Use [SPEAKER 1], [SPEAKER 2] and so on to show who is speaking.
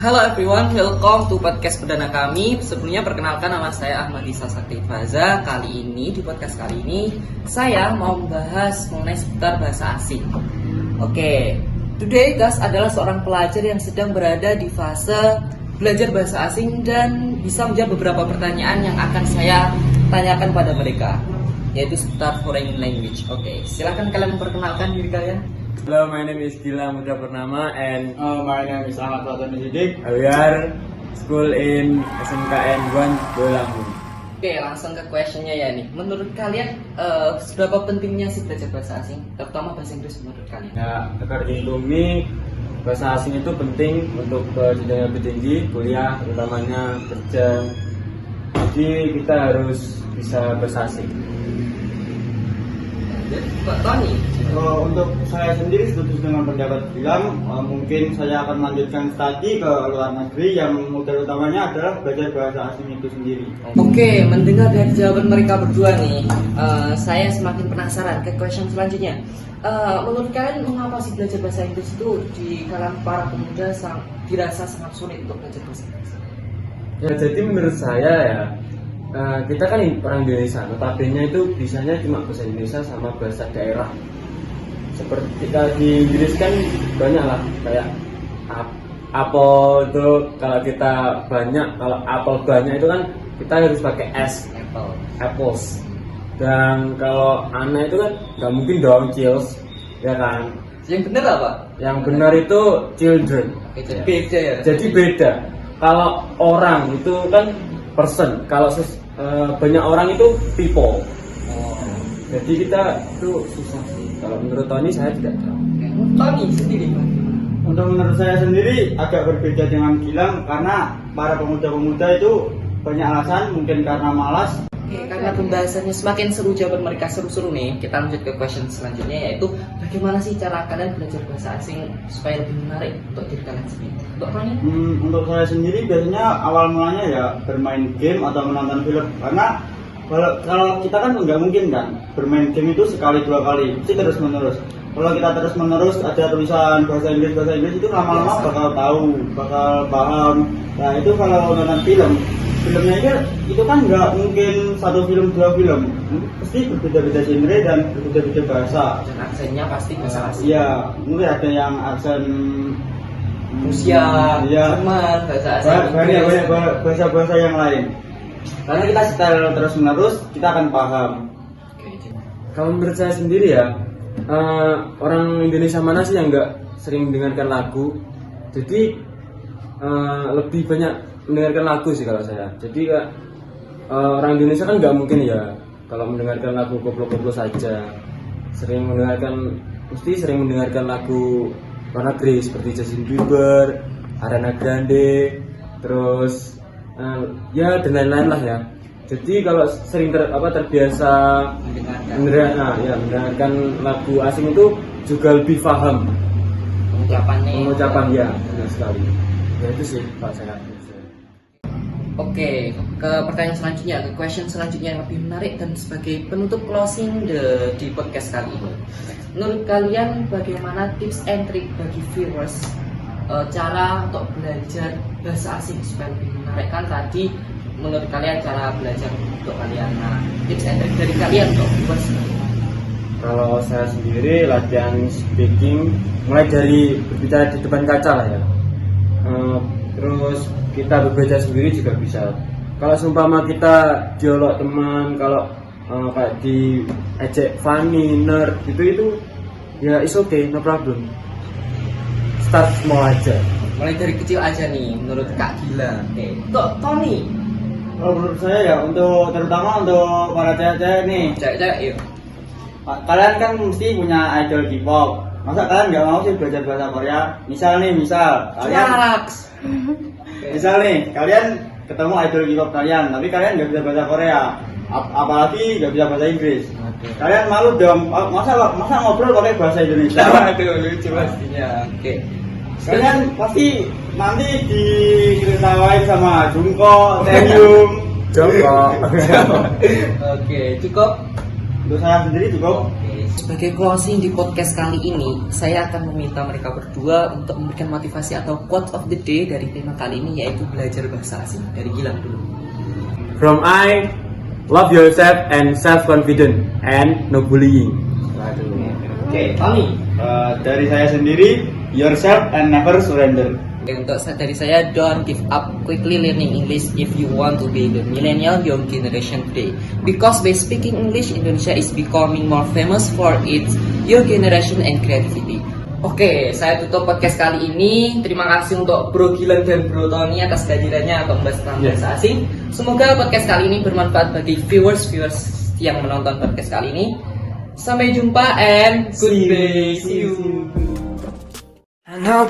[SPEAKER 1] Halo everyone, welcome to podcast perdana kami. Sebelumnya perkenalkan, nama saya Ahmad Isa Sakti Faza. Di podcast kali ini saya mau membahas mengenai seputar bahasa asing. Today guys adalah seorang pelajar yang sedang berada di fase belajar bahasa asing dan bisa menjawab beberapa pertanyaan yang akan saya tanyakan pada mereka, yaitu seputar foreign language. Silakan kalian memperkenalkan diri kalian.
[SPEAKER 2] Hello, my name is Gila Muda Purnama and
[SPEAKER 3] My name is Ahmad Fatoni Sidik.
[SPEAKER 2] we are school in SMKN 1 Bolangu.
[SPEAKER 1] Langsung ke questionnya ya nih. Menurut kalian seberapa pentingnya sih belajar bahasa asing, terutama bahasa Inggris menurut kalian?
[SPEAKER 2] Ya, according to me, bahasa asing itu penting untuk jenjang lebih tinggi, kuliah, utamanya kerja. Jadi kita harus bisa bahasa asing.
[SPEAKER 1] Pak Tony,
[SPEAKER 3] Untuk saya sendiri setuju dengan pendapat Gilang. Mungkin saya akan melanjutkan studi ke luar negeri yang modal utamanya adalah belajar bahasa asing itu sendiri.
[SPEAKER 1] mendengar dari jawaban mereka berdua nih, saya semakin penasaran ke question selanjutnya. Menurut kalian mengapa sih belajar bahasa Inggris itu di kalangan para pemuda dirasa sangat sulit untuk belajar bahasa Inggris?
[SPEAKER 2] Ya, jadi menurut saya ya, kita kan orang Indonesia, notabene itu bisanya cuma bahasa Indonesia sama bahasa daerah. Seperti kita di Inggris kan banyak lah, kayak apple itu kalau kita banyak, kalau apple banyak itu kan kita harus pakai S, apples. Dan kalau anak itu kan nggak mungkin dong chills, ya kan?
[SPEAKER 1] Yang benar apa?
[SPEAKER 2] Yang benar itu children.
[SPEAKER 1] Jadi beda ya.
[SPEAKER 2] Jadi beda. Kalau orang itu kan person, kalau banyak orang itu people. Jadi kita itu susah sih. Kalau menurut Tony saya tidak tahu.
[SPEAKER 1] Tony sendiri, Pak.
[SPEAKER 3] Untuk menurut saya sendiri agak berbeda dengan Gilang karena para pemuda-pemuda itu banyak alasan, mungkin karena malas.
[SPEAKER 1] Karena pembahasannya semakin seru, jawaban mereka seru-seru nih, kita lanjut ke question selanjutnya, yaitu bagaimana sih cara kalian belajar bahasa asing supaya lebih menarik untuk diri kalian sendiri? Untuk Tony?
[SPEAKER 3] Untuk saya sendiri biasanya awal mulanya ya bermain game atau menonton film, karena kalau kita kan nggak mungkin kan bermain game itu sekali dua kali, mesti terus menerus. Kalau kita terus menerus ada tulisan bahasa Inggris itu lama-lama bakal paham. Nah itu kalau nonton filmnya itu kan nggak mungkin satu film dua film, pasti berbeda-beda genre dan berbeda-beda bahasa.
[SPEAKER 1] Dan aksennya pasti bahasa asing.
[SPEAKER 3] Iya, mungkin ada yang aksen
[SPEAKER 1] Rusia,
[SPEAKER 3] iya,
[SPEAKER 1] Jerman, bahasa asing,
[SPEAKER 3] banyak bahasa-bahasa yang lain. Karena kita setel terus menerus, kita akan paham.
[SPEAKER 2] Kalau menurut saya sendiri ya, orang Indonesia mana sih yang nggak sering mendengarkan lagu? Jadi lebih banyak mendengarkan lagu sih kalau saya. Jadi orang Indonesia kan nggak mungkin ya kalau mendengarkan lagu koplo-koplo saja. Mesti sering mendengarkan lagu luar negeri seperti Justin Bieber, Ariana Grande, terus ya dan lain-lain lah ya. Jadi kalau sering terbiasa mendengarkan lagu asing itu juga lebih paham pengucapan ya, benar sekali. Ya itu sih Pak saya.
[SPEAKER 1] Ke pertanyaan selanjutnya, ke question selanjutnya yang lebih menarik dan sebagai penutup closing di podcast kali ini. Menurut kalian bagaimana tips and trick bagi viewers cara untuk belajar bahasa asing supaya lebih menarik? Kan tadi menurut kalian cara belajar untuk kalian, tips and trick dari kalian untuk viewers?
[SPEAKER 2] Kalau saya sendiri latihan speaking mulai dari berbicara di depan kaca lah ya. Terus kita berbicara sendiri juga bisa. Kalau seumpama kita dialog teman, kalau kayak di ejek funny, nerd itu ya is okay, no problem. Start small aja.
[SPEAKER 1] Mulai dari kecil aja nih menurut Kak Gila. Kok Tony?
[SPEAKER 3] Kalau menurut saya ya terutama untuk para cewek-cewek nih.
[SPEAKER 1] Cewek-cewek yuk.
[SPEAKER 3] Kalian kan mesti punya idol K-pop. Masa kalian nggak mau sih belajar bahasa Korea? Misal kalian ketemu idol K-pop kalian, tapi kalian nggak bisa bahasa Korea, apalagi nggak bisa bahasa Inggris. Kalian malu dong. Masa ngobrol pakai bahasa Indonesia?
[SPEAKER 1] Aduh, lucu pastinya.
[SPEAKER 3] Kalian pasti nanti diketawain sama Jungkook, Taehyung.
[SPEAKER 2] Jongkok.
[SPEAKER 1] Cukup.
[SPEAKER 3] Untuk saya sendiri cukup.
[SPEAKER 1] Sebagai closing di podcast kali ini, saya akan meminta mereka berdua untuk memberikan motivasi atau quote of the day dari tema kali ini, yaitu belajar bahasa asing. Dari Gilang dulu.
[SPEAKER 2] From I, love yourself and self-confident and no bullying.
[SPEAKER 3] Oke, Tony. Dari saya sendiri, yourself and never surrender.
[SPEAKER 1] Untuk dari saya, don't give up quickly learning English if you want to be the millennial young generation today. Because by speaking English, Indonesia is becoming more famous for its young generation and creativity. Oke, saya tutup podcast kali ini. Terima kasih untuk Bro Gilang dan Bro Tony atas kehadirannya atau membahas tentang bahasa asing. Semoga podcast kali ini bermanfaat bagi viewers yang menonton podcast kali ini. Sampai jumpa and good day. See you.
[SPEAKER 4] I know